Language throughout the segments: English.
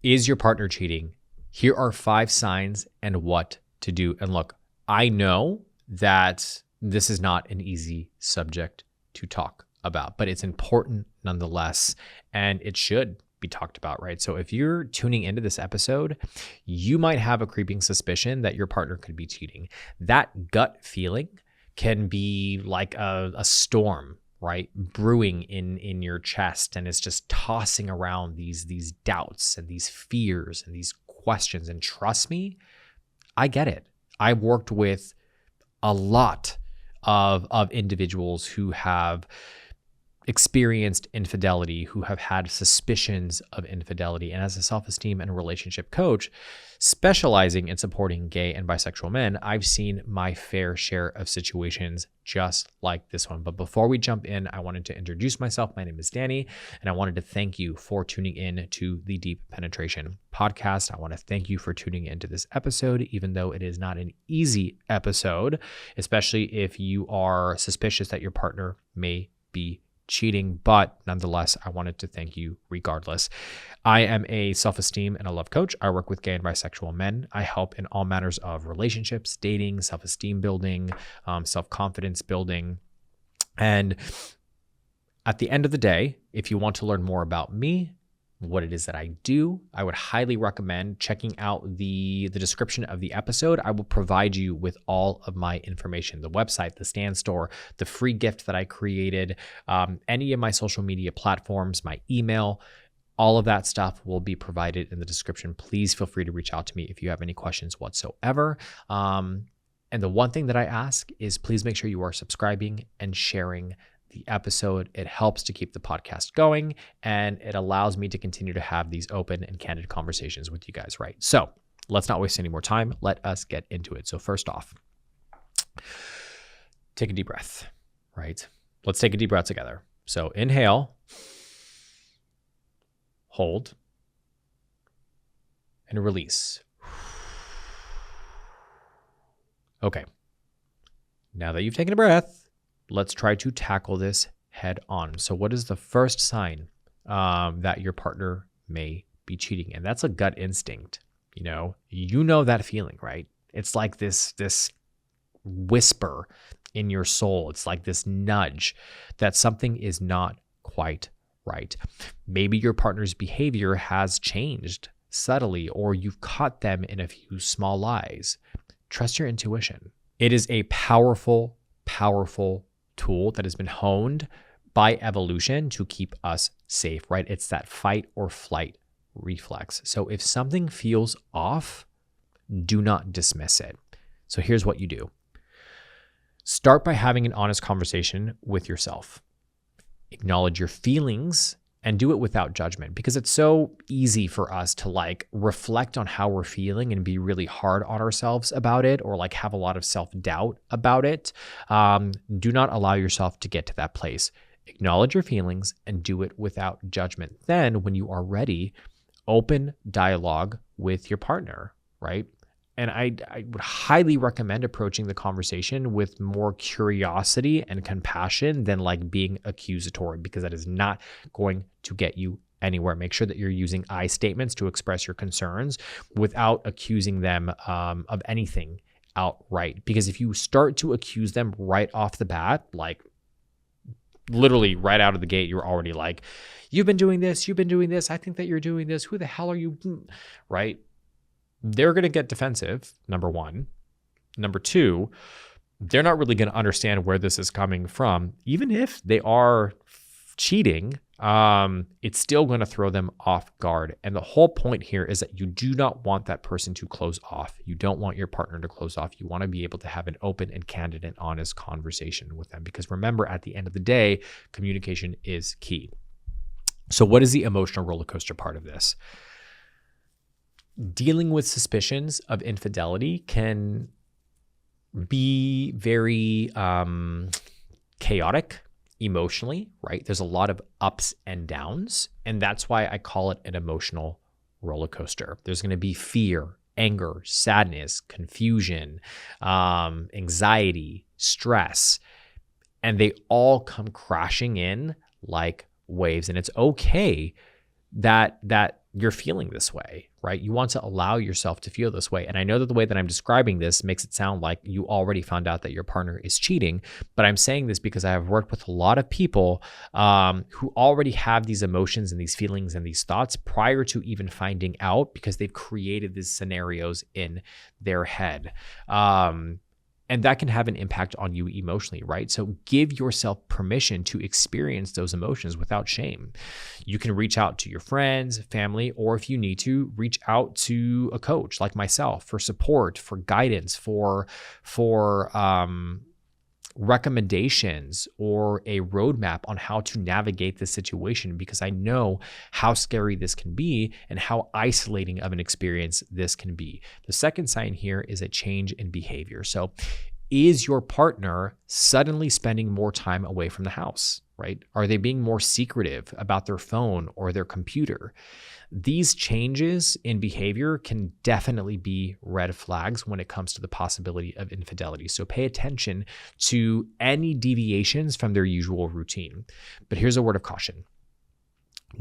Is your partner cheating? Here are 5 signs and what to do. And look, I know that this is not an easy subject to talk about, but it's important nonetheless, and it should be talked about, right? So if you're tuning into this episode, you might have a creeping suspicion that your partner could be cheating. That gut feeling can be like a storm, right? Brewing in your chest, and it's just tossing around these doubts and these fears and these questions. And trust me, I get it. I've worked with a lot of individuals who have experienced infidelity, who have had suspicions of infidelity. And as a self-esteem and relationship coach specializing in supporting gay and bisexual men, I've seen my fair share of situations just like this one. But before we jump in, I wanted to introduce myself. My name is Danny, and I wanted to thank you for tuning in to the Deep Penetration podcast. I want to thank you for tuning into this episode, even though it is not an easy episode, especially if you are suspicious that your partner may be cheating, but nonetheless, I wanted to thank you regardless. I am a self-esteem and a love coach. I work with gay and bisexual men. I help in all matters of relationships, dating, self-esteem building, self-confidence building. And at the end of the day, if you want to learn more about me, what it is that I do, I would highly recommend checking out the description of the episode. I will provide you with all of my information, the website, the stand store, the free gift that I created, any of my social media platforms, my email, all of that stuff will be provided in the description. Please feel free to reach out to me if you have any questions whatsoever. And the one thing that I ask is please make sure you are subscribing and sharing the episode. It helps to keep the podcast going, and it allows me to continue to have these open and candid conversations with you guys, right? So let's not waste any more time. Let us get into it. So first off, take a deep breath, right? Let's take a deep breath together. So inhale, hold, and release. Okay. Now that you've taken a breath, let's try to tackle this head on. So what is the first sign that your partner may be cheating? And that's a gut instinct. You know that feeling, right? It's like this whisper in your soul. It's like this nudge that something is not quite right. Maybe your partner's behavior has changed subtly, or you've caught them in a few small lies. Trust your intuition. It is a powerful tool that has been honed by evolution to keep us safe, right? It's that fight or flight reflex. So if something feels off, do not dismiss it. So here's what you do. Start by having an honest conversation with yourself. Acknowledge your feelings and do it without judgment, because it's so easy for us to reflect on how we're feeling and be really hard on ourselves about it, or have a lot of self-doubt about it. Do not allow yourself to get to that place. Acknowledge your feelings and do it without judgment. Then when you are ready, open dialogue with your partner, right? And I would highly recommend approaching the conversation with more curiosity and compassion than being accusatory, because that is not going to get you anywhere. Make sure that you're using I statements to express your concerns without accusing them of anything outright. Because if you start to accuse them right off the bat, literally right out of the gate, you're already you've been doing this, I think that you're doing this, who the hell are you, right? They're going to get defensive, number one. Number two, they're not really going to understand where this is coming from. Even if they are cheating, it's still going to throw them off guard. And the whole point here is that you do not want that person to close off. You don't want your partner to close off. You want to be able to have an open and candid and honest conversation with them. Because remember, at the end of the day, communication is key. So what is the emotional roller coaster part of this? Dealing with suspicions of infidelity can be very chaotic emotionally, right? There's a lot of ups and downs, and that's why I call it an emotional roller coaster. There's going to be fear, anger, sadness, confusion, anxiety, stress, and they all come crashing in like waves. And it's okay that you're feeling this way, right? You want to allow yourself to feel this way. And I know that the way that I'm describing this makes it sound like you already found out that your partner is cheating, but I'm saying this because I have worked with a lot of people who already have these emotions and these feelings and these thoughts prior to even finding out, because they've created these scenarios in their head. And that can have an impact on you emotionally, right? So give yourself permission to experience those emotions without shame. You can reach out to your friends, family, or if you need to, reach out to a coach like myself for support, for guidance, for recommendations or a roadmap on how to navigate this situation, because I know how scary this can be and how isolating of an experience this can be. The second sign here is a change in behavior. So is your partner suddenly spending more time away from the house, right? Are they being more secretive about their phone or their computer? These changes in behavior can definitely be red flags when it comes to the possibility of infidelity. So pay attention to any deviations from their usual routine. But here's a word of caution.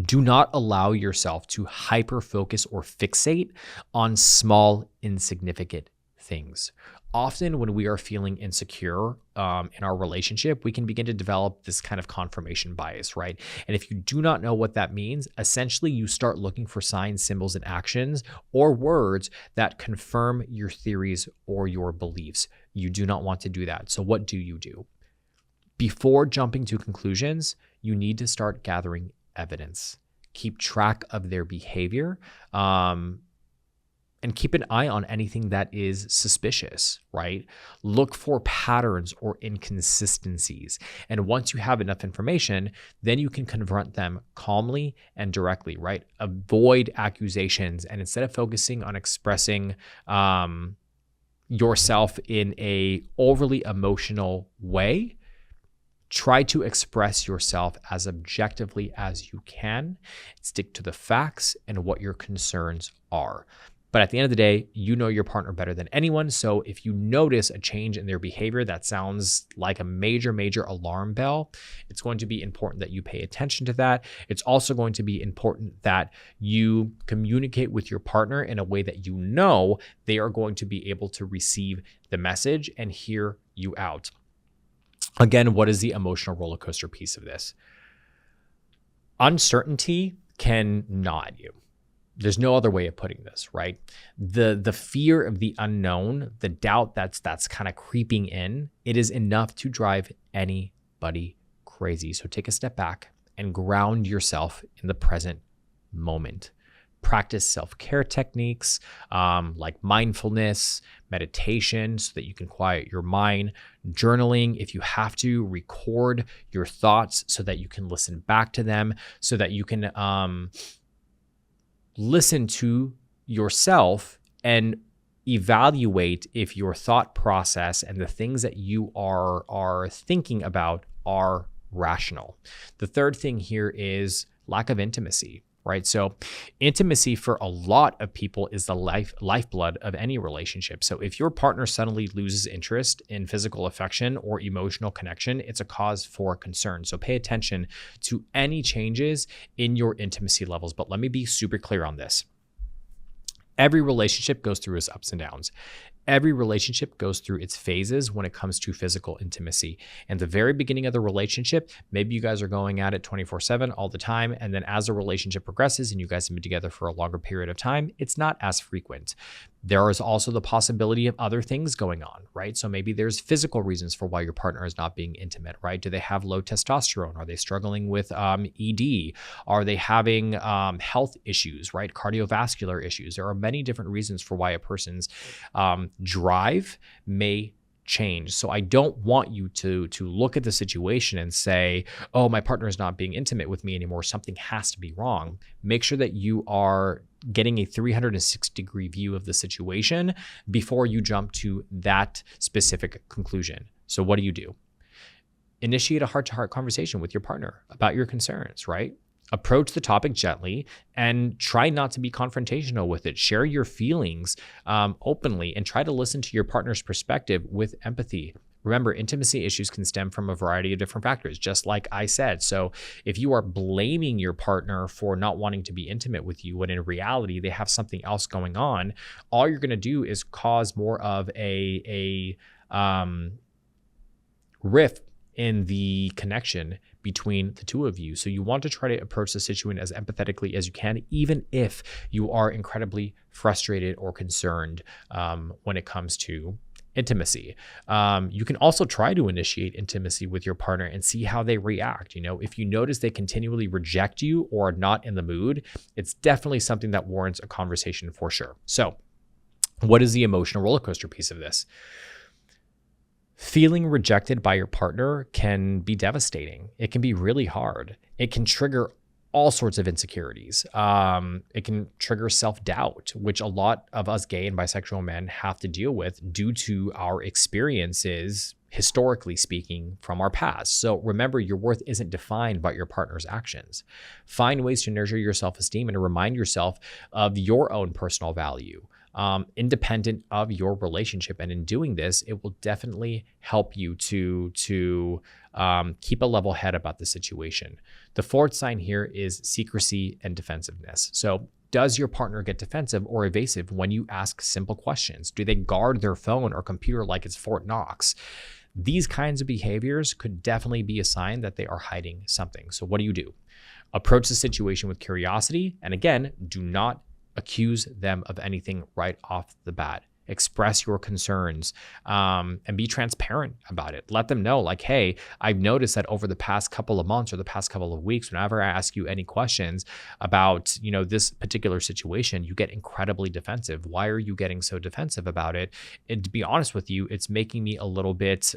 Do not allow yourself to hyper-focus or fixate on small, insignificant things. Often when we are feeling insecure in our relationship, we can begin to develop this kind of confirmation bias, right? And if you do not know what that means, essentially you start looking for signs, symbols, and actions or words that confirm your theories or your beliefs. You do not want to do that. So what do? Before jumping to conclusions, you need to start gathering evidence. Keep track of their behavior, and keep an eye on anything that is suspicious, right? Look for patterns or inconsistencies. And once you have enough information, then you can confront them calmly and directly, right? Avoid accusations. And instead of focusing on expressing yourself in a overly emotional way, try to express yourself as objectively as you can. Stick to the facts and what your concerns are. But at the end of the day, you know your partner better than anyone. So if you notice a change in their behavior that sounds like a major, major alarm bell, it's going to be important that you pay attention to that. It's also going to be important that you communicate with your partner in a way that you know they are going to be able to receive the message and hear you out. Again, what is the emotional roller coaster piece of this? Uncertainty can gnaw at you. There's no other way of putting this, right? The fear of the unknown, the doubt that's kind of creeping in, it is enough to drive anybody crazy. So take a step back and ground yourself in the present moment. Practice self-care techniques like mindfulness, meditation, so that you can quiet your mind. Journaling, if you have to, record your thoughts so that you can listen back to them, so that you can listen to yourself and evaluate if your thought process and the things that you are thinking about are rational. The third thing here is lack of intimacy, right? So intimacy for a lot of people is the lifeblood of any relationship. So if your partner suddenly loses interest in physical affection or emotional connection, it's a cause for concern. So pay attention to any changes in your intimacy levels. But let me be super clear on this. Every relationship goes through its ups and downs. Every relationship goes through its phases when it comes to physical intimacy. And the very beginning of the relationship, maybe you guys are going at it 24/7 all the time. And then as the relationship progresses and you guys have been together for a longer period of time, it's not as frequent. There is also the possibility of other things going on, right? So maybe there's physical reasons for why your partner is not being intimate, right? Do they have low testosterone? Are they struggling with ED? Are they having health issues, right? Cardiovascular issues. There are many different reasons for why a person's drive may change. So I don't want you to look at the situation and say, oh, my partner is not being intimate with me anymore. Something has to be wrong. Make sure that you are getting a 360-degree view of the situation before you jump to that specific conclusion. So what do? Initiate a heart-to-heart conversation with your partner about your concerns, right? Approach the topic gently and try not to be confrontational with it. Share your feelings openly and try to listen to your partner's perspective with empathy. Remember, intimacy issues can stem from a variety of different factors, just like I said. So if you are blaming your partner for not wanting to be intimate with you, when in reality they have something else going on, all you're going to do is cause more of a rift in the connection between the two of you. So you want to try to approach the situation as empathetically as you can, even if you are incredibly frustrated or concerned when it comes to intimacy. You can also try to initiate intimacy with your partner and see how they react. If you notice they continually reject you or are not in the mood, it's definitely something that warrants a conversation for sure. So what is the emotional roller coaster piece of this? Feeling rejected by your partner can be devastating. It can be really hard. It can trigger all sorts of insecurities. It can trigger self-doubt, which a lot of us gay and bisexual men have to deal with due to our experiences, historically speaking, from our past. So remember, your worth isn't defined by your partner's actions. Find ways to nurture your self-esteem and to remind yourself of your own personal value, independent of your relationship. And in doing this, it will definitely help you to keep a level head about the situation. The fourth sign here is secrecy and defensiveness. So does your partner get defensive or evasive when you ask simple questions? Do they guard their phone or computer like it's Fort Knox? These kinds of behaviors could definitely be a sign that they are hiding something. So what do? Approach the situation with curiosity. And again, do not accuse them of anything right off the bat. Express your concerns and be transparent about it. Let them know, like, hey, I've noticed that over the past couple of months or the past couple of weeks, whenever I ask you any questions about, this particular situation, you get incredibly defensive. Why are you getting so defensive about it? And to be honest with you, it's making me a little bit,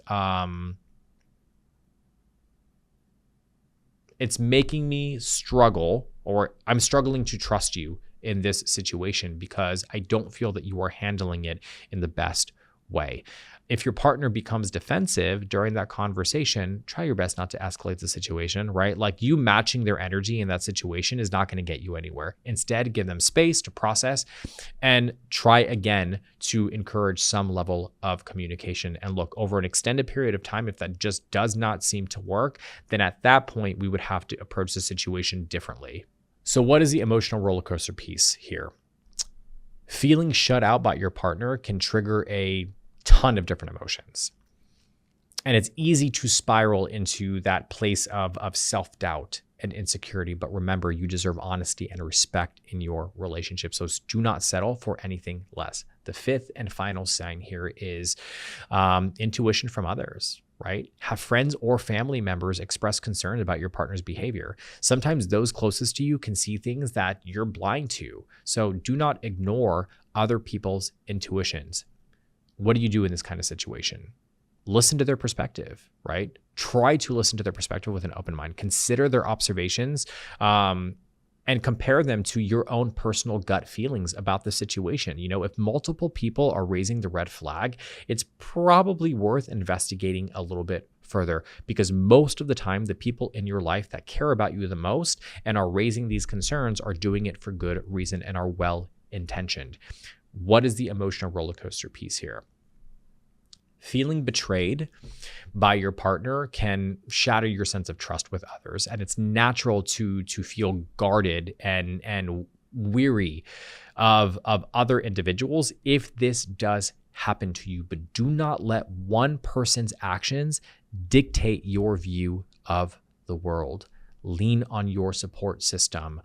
it's making me struggle, or I'm struggling to trust you in this situation because I don't feel that you are handling it in the best way. If your partner becomes defensive during that conversation, try your best not to escalate the situation, right? Like, you matching their energy in that situation is not going to get you anywhere. Instead, give them space to process and try again to encourage some level of communication. And look, over an extended period of time, if that just does not seem to work, then at that point, we would have to approach the situation differently. So what is the emotional roller coaster piece here? Feeling shut out by your partner can trigger a ton of different emotions. And it's easy to spiral into that place of self-doubt and insecurity. But remember, you deserve honesty and respect in your relationship. So do not settle for anything less. The fifth and final sign here is intuition from others. Right? Have friends or family members express concern about your partner's behavior. Sometimes those closest to you can see things that you're blind to. So do not ignore other people's intuitions. What do you do in this kind of situation? Listen to their perspective, right? Try to listen to their perspective with an open mind. Consider their observations, and compare them to your own personal gut feelings about the situation. If multiple people are raising the red flag, it's probably worth investigating a little bit further, because most of the time, the people in your life that care about you the most and are raising these concerns are doing it for good reason and are well-intentioned. What is the emotional roller coaster piece here? Feeling betrayed by your partner can shatter your sense of trust with others, and it's natural to feel guarded and weary of other individuals if this does happen to you. But do not let one person's actions dictate your view of the world. Lean on your support system.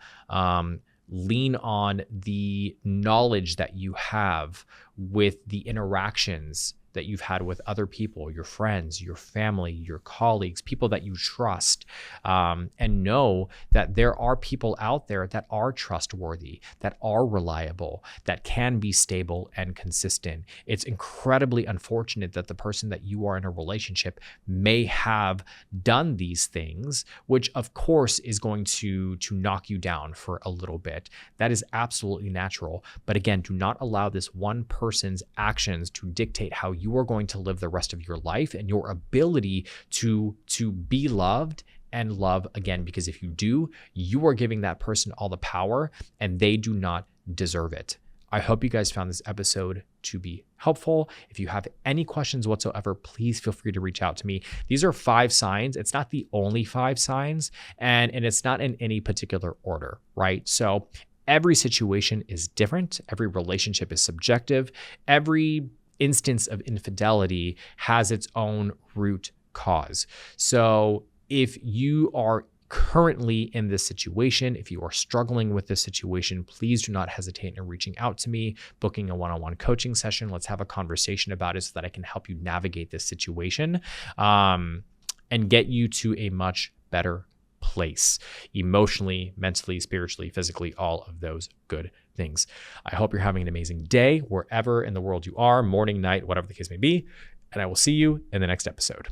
Lean on the knowledge that you have with the interactions that you've had with other people, your friends, your family, your colleagues, people that you trust, and know that there are people out there that are trustworthy, that are reliable, that can be stable and consistent. It's incredibly unfortunate that the person that you are in a relationship may have done these things, which of course is going to knock you down for a little bit. That is absolutely natural. But again, do not allow this one person's actions to dictate how you are going to live the rest of your life and your ability to be loved and love again. Because if you do, you are giving that person all the power and they do not deserve it. I hope you guys found this episode to be helpful. If you have any questions whatsoever, please feel free to reach out to me. These are 5 signs. It's not the only 5 signs, and it's not in any particular order, right? So every situation is different. Every relationship is subjective. Every instance of infidelity has its own root cause. So if you are currently in this situation, if you are struggling with this situation, please do not hesitate in reaching out to me, booking a one-on-one coaching session. Let's have a conversation about it so that I can help you navigate this situation and get you to a much better place emotionally, mentally, spiritually, physically, all of those good things. I hope you're having an amazing day wherever in the world you are, morning, night, whatever the case may be, and I will see you in the next episode.